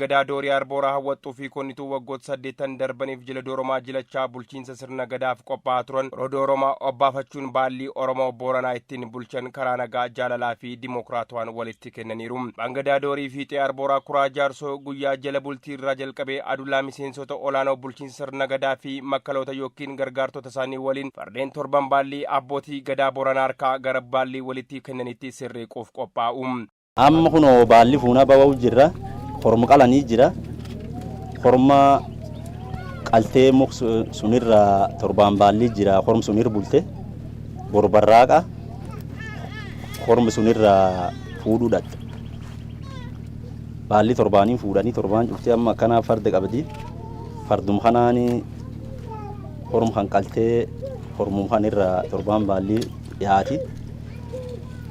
Gadaa Doorii Arboora hawwattuu fi konnituu waggoota 8 darbaniif jila Dooromaa jilachaa bulchiinsa sirna gadaaf qophaa'aa turan Dooromaa obbaafachuun baallii Oromoo Booranaa ittiin bulchan karaa nagaa jaalalaa fi dimokiraatawaan walitti kennaniiru. Abbaan Gadaa Doorii fiixee Arbooraa Kuraa Jaarsoo guyyaa jala bultii irraa jalqabee adullaa miseensota olaanoo bulchiinsa sirna gadaa fi makkaloota yookiin gargaartota isaanii waliin fardeen 7 baallii abbootii gadaa Booranaa harkaa gara baallii walitti kennanitti sirreequuf qophaa'u. Amma kunoo baalli fuuna ba'uu jirra. Horma qalanii jira. Horma qaltee muk sunirra 7 baalli jira. Horma sunirra bulte. Borbarraaqa. Horma sunirra fuudhuu dhatte. Baalli 7 fuudhanii 7 cuftee amma akkana farda qabdi. Fardum kanaani horma kan qaltee hormum kanirra 7 baalli yaati.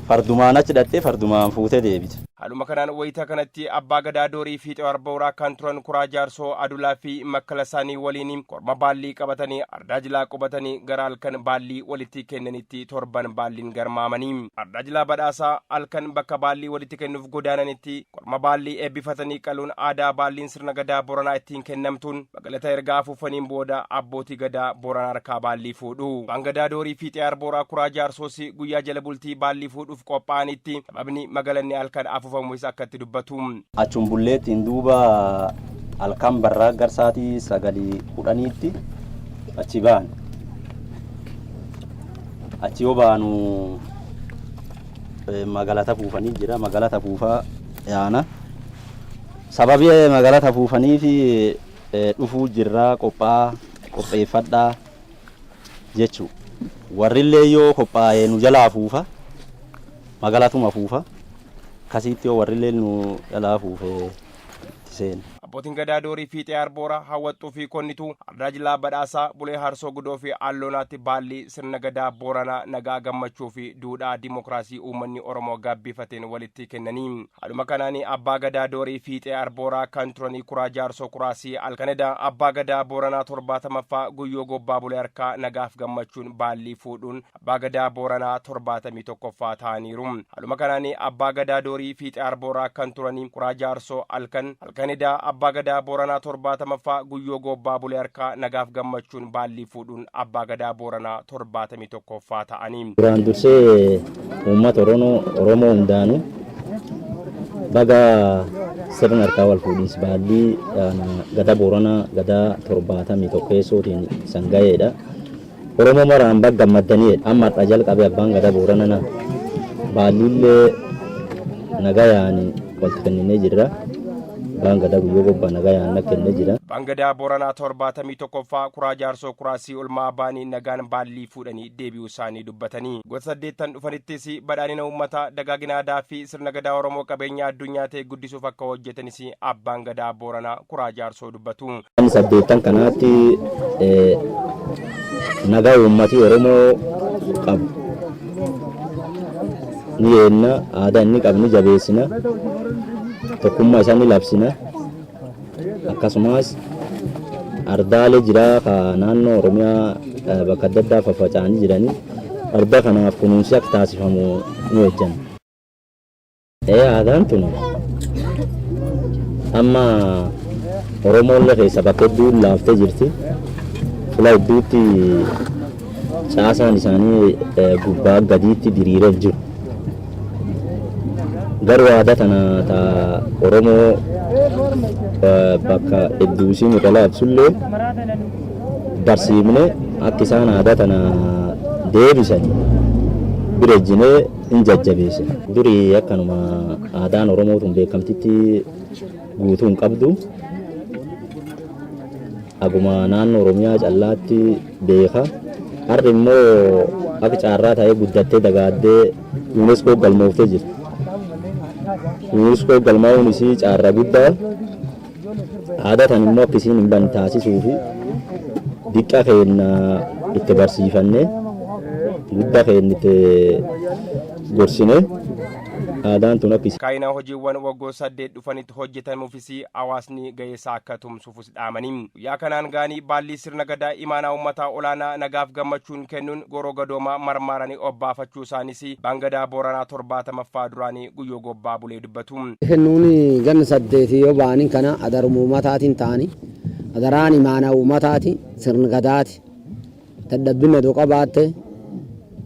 Fardumaan achi dhatte fardumaan fuutee deebite. Haaluma kanaan wayita kanatti Abbaa Gadaa Doorii fiixee Arbooraa kan turan Kuraa Jaarsoo adullaa fi makkala isaanii waliin korma baallii qabatanii ardaa jilaa qubatanii gara halkan baallii walitti kennanitti 7 baalliin garmaamanii. Ardaa jilaa badhaasaa halkan bakka baallii walitti kennuuf godaananitti korma baallii eebbifatanii qaluun aadaa baalliin sirna gadaa Booranaa ittiin kennamtuun magaalata ergaa afuufaniin booda abbootii gadaa Booranaa harkaa baallii fuudhu. Abbaan Gadaa Doorii fiixee Arbooraa Kuraa Jaarsoos guyyaa jala bultii baallii fuudhuuf qophaa'anitti sababni magaalanni halkan afuufamuus akkatti dubbatu. Achum bulleettiin duuba halkan barraa garsaatii 9:10 achi baan. Achi yoo baanu magaalata fuufanii jira. Magaalata fuufaa yaana. Sababii magaalata fuufanii fi dhufuu jirraa qopheeffadhaa jechuu. Warrillee yoo qophaa'ee nu jalaa fuufa. Magaalatuma fuufa. Kasiitti yoo warrillee nu jalaa fuufee seen. Abbootiin Gadaa Doorii fiixee Arbooraa hawwattuu fi konnituu ardaa jilaa badhaasaa bulee Harsoo Gudoo fi Alloonaatti baallii sirna gadaa Booranaa nagaa gammachuu fi duudhaa dimokiraasii uummanni Oromoo gaabbifateen walitti kennanii. Haaluma kanaan Abbaa Gadaa Doorii fiixee Arbooraa kan turanii Kuraa Jaarsoo Kuraasii halkanedha. Abbaa Gadaa Booranaa 70ffaa guyyoo gobbaa bulee harkaa nagaaf gammachuun baallii fuudhuun Abbaa Gadaa Booranaa 71ffaa ta'aniiru. Haaluma kanaan Abbaa Gadaa Doorii fiixee Arbooraa kan turanii Kuraa Jaarsoo halkanedha. Abbaa Gadaa Booranaa 70ffaa guyyoo gobbaa bulee harkaa nagaaf gammachuun baallii fuudhuun Abbaa Gadaa Booranaa 71ffaa ta'anii. Duraan dursee uummata Oromoo hundaanuu baga sirna harkaa wal fuudhinsi baallii Gadaa Booranaa Gadaa 71ffaatiin san ga'eedha. Oromoo maraan baga gammadaniidha. Amma har'a jalqabee Abbaan Gadaa Booranaa baalliillee nagayaan walitti kenninee jirra. Abbaan Gadaa guyyoo gobbaa nagayaan kennee jira. Abbaan Gadaa Booranaa 71ffaa Kuraa Jaarsoo Kuraasii olmaa baanii nagaan baallii fuudhanii deebi'uu isaanii dubbatanii. Gosa 8 dhufanittis badhaadhina uummataa dagaagina aadaa fi sirna gadaa Oromoo qabeenya addunyaa ta'e guddisuuf akka hojjetanis Abbaan Gadaa Booranaa Kuraa Jaarsoo dubbatu. 8 kanaatti nagaa uummatii Oromoo qabu. Ni eenna aadaa inni qabni jabeessina. Tokkummaa isaanii labsina. Akkasumas ardaalee jira ka naannoo Oromiyaa bakka adda addaa faffaca'anii jiranii arda kanaaf kunuunsi akka taasifamu ni hojjenna. Aadaan tun amma Oromoon keessa bakka hedduu laaftee jirti. Fuula hedduutti caasaan isaanii gubbaa gadiitti diriiree jiru. Garuu aadaa tana Oromoo bakka hedduusiin irra laabsullee barsiifne akka isaan aadaa tana deebisan birejjinee hin jajjabeesse. Durii akkanuma aadaan Oromootuun beekamtitti guutuu hin qabdu. Aguma naannoo Oromiyaa callaatti beeka. Harri immoo akka caarraa ta'ee guddattee dagaaddee UNESCO galmooftee jirti. UNESCO galmaa'uun isii caarraa guddaa aadaa tan immoo akka isiin hin banne taasisuu fi diqqa keenya itti barsiifannee guddaa keenya itti gorsine aadaan tun akkasi. Kaayinaa hojiiwwan waggoota 8 dhufanitti hojjetamuufis hawaasni ga'eessaa akka tumsuufis dhaamanii. Guyyaa kanaan gaanii baalli sirna gadaa imaanaa uummataa olaanaa nagaaf gammachuun kennuun goroo gadoomaa marmaaranii obbaafachuu isaanis Bangadaa Booranaa 70ffaa duraanii guyyoo gobbaa bulee dubbatu. Kennuun ganna 8 yoo ba'anii kana adaruma uummataatiin ta'anii adaraan imaanaa uummataati sirna gadaati. Dadhabbina doqa baatte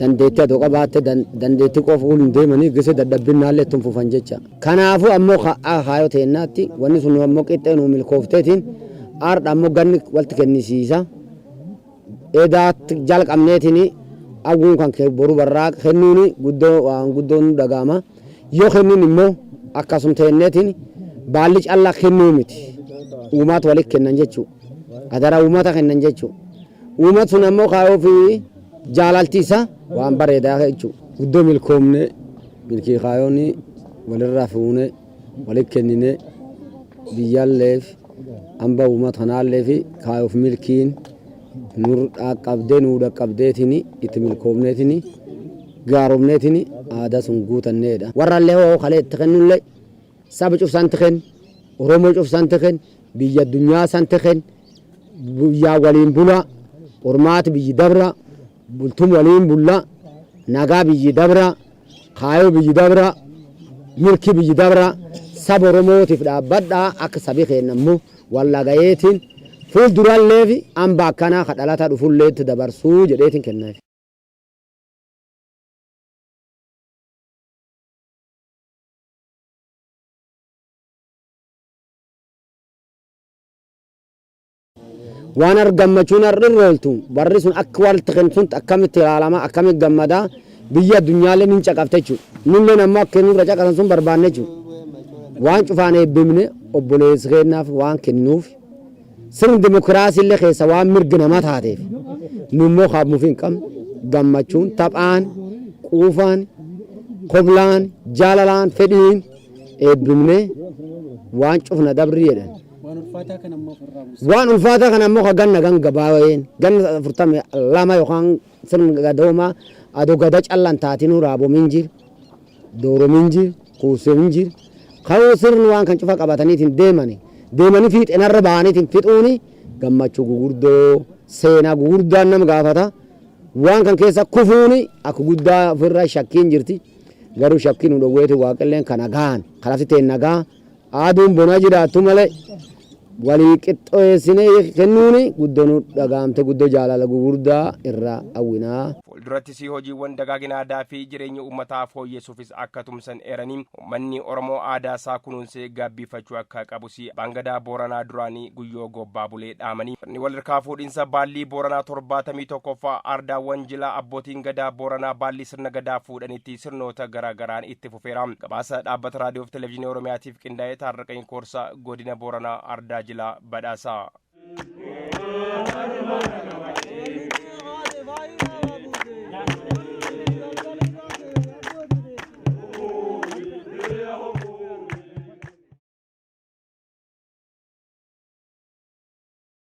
dandeettii doqa baatte dandeettii qofa ol deemanii gise dadhabbinaallee itti fufan jecha. Kanaafuu ammoo haayoo teennaatti wanni sun ammoo qixxee nuu milkoofteetiin aardha ammoo ganni walti kennisiisa. Edaatti jalqabneetiin awwuun kan boru barraa kennuun guddoo waan guddoo nu dhagahama. Yoo kennuun immoo akkasuma teenneetiin baalli callaa kennuu miti. Uummata walitti kennan jechuudha. Adara uummata kennan jechuudha. Uummata sun ammoo kaayoo fi jaalaltiisa waan bareedaa jechuudha. Guddoo milkoomne milkii kaayoonni walirraa fuune walitti kennine biyyaalleef hamba uummata kanaallee fi kaayoof milkiin nur dhaqqabdee nuu dhaqqabdeetiin itti milkoomneetiin gaaromneetiin aadaa sun guutanneedha. Warraallee hoo kalee itti kennullee saba cufsanti kennu Oromoo cufsanti kennu biyya addunyaa santi kennu biyyaa waliin bulaa ormaati biyyi dabra bultum waliin bulla nagaa biyyi dabra kaayoo biyyi dabra milki biyyi dabra saba Oromootiif dhaabbadhaa akka sabi kennammoo wallagayeetiin fuuldurallee fi hamba akkanaa kadhalata dhufulleetti dabarsuu jedheetiin kennaaf. Waan argammachuun irrooltu barri sun akka walitti kennuun akkamitti ilaalama akkamitti gammadaa biyya addunyaallee ni caqafte jechuudha. Nullee ammoo akka nurra caqasan sun barbaanne jechuudha. Waan cufaan eebbifne obboleessi kennaaf waan kennuuf sirni dimokiraasiillee keessa waan mirgi nama taateef nummoo kaamuuf hin qabne gammachuun taphaan quufaan koblaan jaalalaan fedhiin eebbifne waan cufna dabri jedhan. Waan ulfaataa kan ammoo ganna gabaaween ganna 42 yookaan sirna gadooma adoo gada callan taatinuu raabomin jir dooromin jir kuusemin jir ka'uu sirni waan kan cufa qabataniitiin deemanii fiixeenarra ba'aniitiin fixuuni gammachuu gugurdoo seenaa gugurdaan nama gaafata waan kan keessa kufuuni akka guddaa ofirraa shakkiin jirti garuu shakkiin nu dhowweeti waaqilleen kana gaan kalafti teen nagaa aaduun bonaa jiraattu malee walii qixxeessinee kennuuni guddoo nu dhagaamte guddoo jaalala gugurdaa irraa hawwinaa. Fuuldurattis hojiiwwan dagaagina aadaa fi jireenya uummataa fooyyessuufis akka tumsan eeranii uummanni Oromoo aadaa isaa kunuunsee gabbiifachuu akka qabus Bangadaa Booranaa duraanii guyyoo gobbaa bulee dhaamanii. Sirni walirkaa fuudhinsa baallii Booranaa 71ffaa ardaawwan jilaa abbootiin gadaa Booranaa baallii sirna gadaa fuudhanitti sirnoota garaagaraan itti fufeera. Gabaasa dhaabbata raadiyoo fi televezyiinii Oromiyaatiif qindaa'ee Taarraqanii Koorsaa godina Booranaa ardaa jilaa badhaasaa.